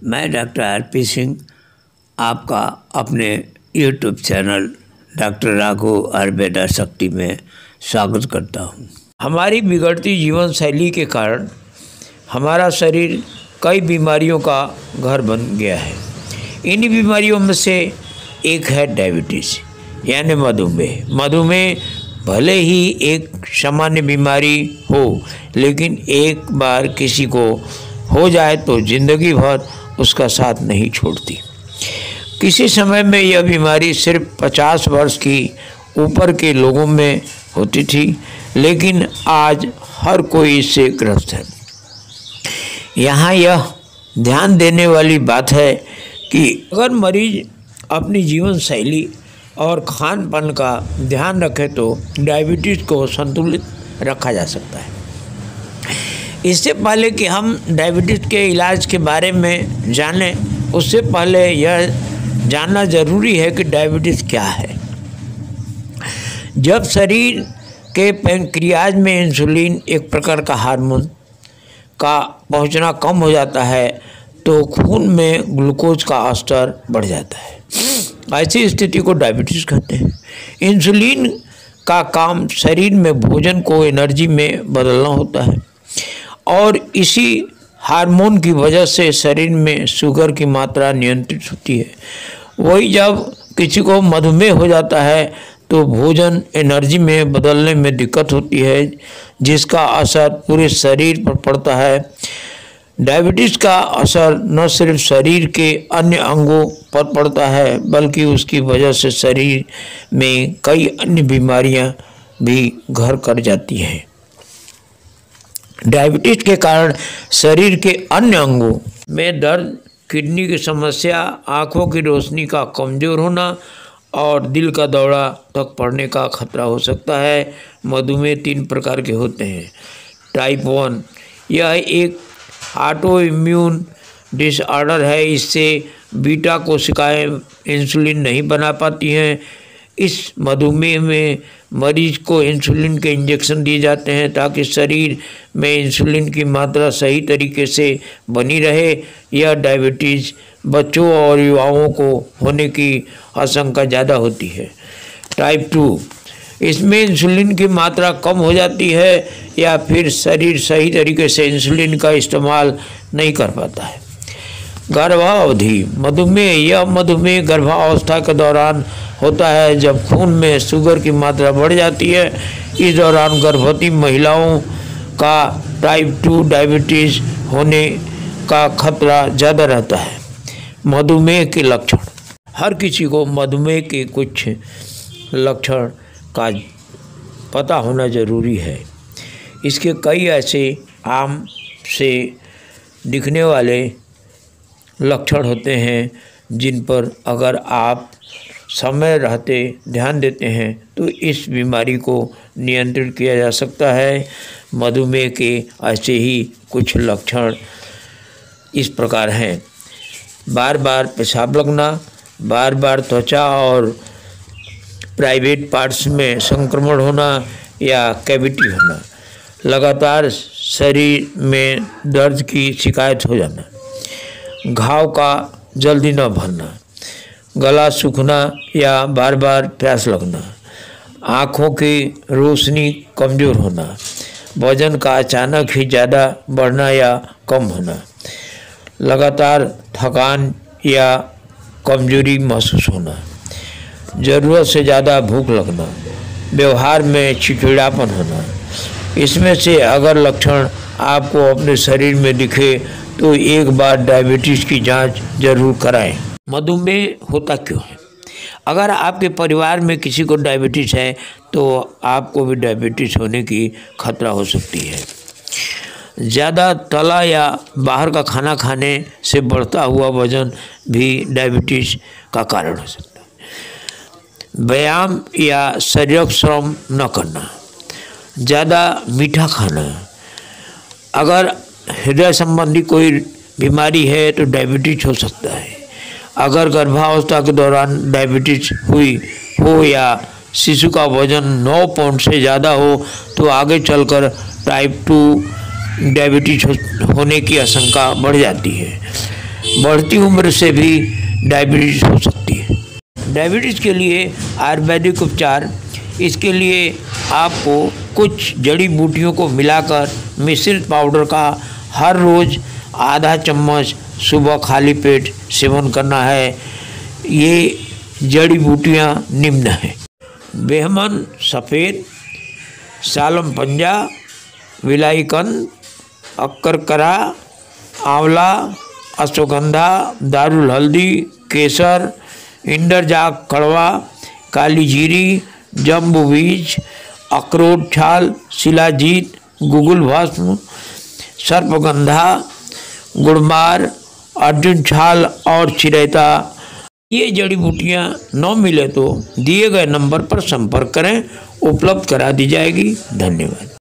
मैं doctor RP. Singh आपका अपने YouTube channel doctor Raghav Ayurveda शक्ति में स्वागत करता हूँ। हमारी बिगड़ती जीवन शैली के कारण हमारा शरीर कई बीमारियों का घर बन गया है। इन बीमारियों में से एक है डायबिटीज़ यानी मधुमेह। मधुमेह भले ही एक सामान्य बीमारी हो, लेकिन एक बार किसी को हो जाए तो ज़िंदगी भर उसका साथ नहीं छोड़ती। किसी समय में यह बीमारी सिर्फ 50 वर्ष की ऊपर के लोगों में होती थी, लेकिन आज हर कोई इससे ग्रस्त है। यहाँ यह ध्यान देने वाली बात है कि अगर मरीज अपनी जीवन शैली और खान पान का ध्यान रखे तो डायबिटीज़ को संतुलित रखा जा सकता है। इससे पहले कि हम डायबिटीज़ के इलाज के बारे में जानें, उससे पहले यह जानना ज़रूरी है कि डायबिटीज़ क्या है। जब शरीर के पैंक्रियाज में इंसुलिन एक प्रकार का हार्मोन का पहुंचना कम हो जाता है तो खून में ग्लूकोज का स्तर बढ़ जाता है। ऐसी स्थिति को डायबिटीज़ कहते हैं। इंसुलिन का काम शरीर में भोजन को एनर्जी में बदलना होता है और इसी हार्मोन की वजह से शरीर में शुगर की मात्रा नियंत्रित होती है। वही जब किसी को मधुमेह हो जाता है तो भोजन एनर्जी में बदलने में दिक्कत होती है, जिसका असर पूरे शरीर पर पड़ता है। डायबिटीज़ का असर न सिर्फ शरीर के अन्य अंगों पर पड़ता है, बल्कि उसकी वजह से शरीर में कई अन्य बीमारियां भी घर कर जाती हैं। डायबिटीज़ के कारण शरीर के अन्य अंगों में दर्द, किडनी की समस्या, आँखों की रोशनी का कमज़ोर होना और दिल का दौरा तक पड़ने का खतरा हो सकता है। मधुमेह 3 प्रकार के होते हैं। टाइप 1 यह एक ऑटो इम्यून डिसऑर्डर है। इससे बीटा कोशिकाएं इंसुलिन नहीं बना पाती हैं। इस मधुमेह में मरीज को इंसुलिन के इंजेक्शन दिए जाते हैं ताकि शरीर में इंसुलिन की मात्रा सही तरीके से बनी रहे। यह डायबिटीज़ बच्चों और युवाओं को होने की आशंका ज़्यादा होती है। टाइप 2 इसमें इंसुलिन की मात्रा कम हो जाती है या फिर शरीर सही तरीके से इंसुलिन का इस्तेमाल नहीं कर पाता है। गर्भावधि मधुमेह यह मधुमेह गर्भावस्था के दौरान होता है, जब खून में शुगर की मात्रा बढ़ जाती है। इस दौरान गर्भवती महिलाओं का टाइप 2 डायबिटीज़ होने का खतरा ज़्यादा रहता है। मधुमेह के लक्षण हर किसी को मधुमेह के कुछ लक्षण का पता होना ज़रूरी है। इसके कई ऐसे आम से दिखने वाले लक्षण होते हैं जिन पर अगर आप समय रहते ध्यान देते हैं तो इस बीमारी को नियंत्रित किया जा सकता है। मधुमेह के ऐसे ही कुछ लक्षण इस प्रकार हैं। बार बार पेशाब लगना, बार बार त्वचा और प्राइवेट पार्ट्स में संक्रमण होना या कैविटी होना, लगातार शरीर में दर्द की शिकायत हो जाना, घाव का जल्दी न भरना, गला सूखना या बार बार प्यास लगना, आँखों की रोशनी कमज़ोर होना, वजन का अचानक ही ज़्यादा बढ़ना या कम होना, लगातार थकान या कमजोरी महसूस होना, ज़रूरत से ज़्यादा भूख लगना, व्यवहार में चिड़चिड़ापन होना। इसमें से अगर लक्षण आपको अपने शरीर में दिखे तो एक बार डायबिटीज़ की जांच जरूर कराएं। मधुमेह होता क्यों है? अगर आपके परिवार में किसी को डायबिटीज़ है तो आपको भी डायबिटीज़ होने की खतरा हो सकती है। ज़्यादा तला या बाहर का खाना खाने से बढ़ता हुआ वजन भी डायबिटीज़ का कारण हो सकता है। व्यायाम या शारीरिक श्रम न करना, ज़्यादा मीठा खाना, अगर हृदय संबंधी कोई बीमारी है तो डायबिटीज़ हो सकता है। अगर गर्भावस्था के दौरान डायबिटीज़ हुई हो या शिशु का वजन 9 पाउंड से ज़्यादा हो तो आगे चलकर टाइप 2 डायबिटीज होने की आशंका बढ़ जाती है। बढ़ती उम्र से भी डायबिटीज़ हो सकती है। डायबिटीज़ के लिए आयुर्वेदिक उपचार, इसके लिए आपको कुछ जड़ी बूटियों को मिलाकर मिश्रित पाउडर का हर रोज़ आधा चम्मच सुबह खाली पेट सेवन करना है। ये जड़ी बूटियाँ निम्न हैं: बेहमन सफ़ेद, सालम पंजा, विलायकंद, अक्करकरा, आंवला, अश्वगंधा, दारुल हल्दी, केसर, इंदरजाक कड़वा, काली जीरी, जम्बू बीज, अखरोट छाल, शिलाजीत, गुगुल भस्म, सर्पगंधा, गुड़मार, अर्जुन छाल और चिरैता। ये जड़ी बूटियाँ न मिले तो दिए गए नंबर पर संपर्क करें, उपलब्ध करा दी जाएगी। धन्यवाद।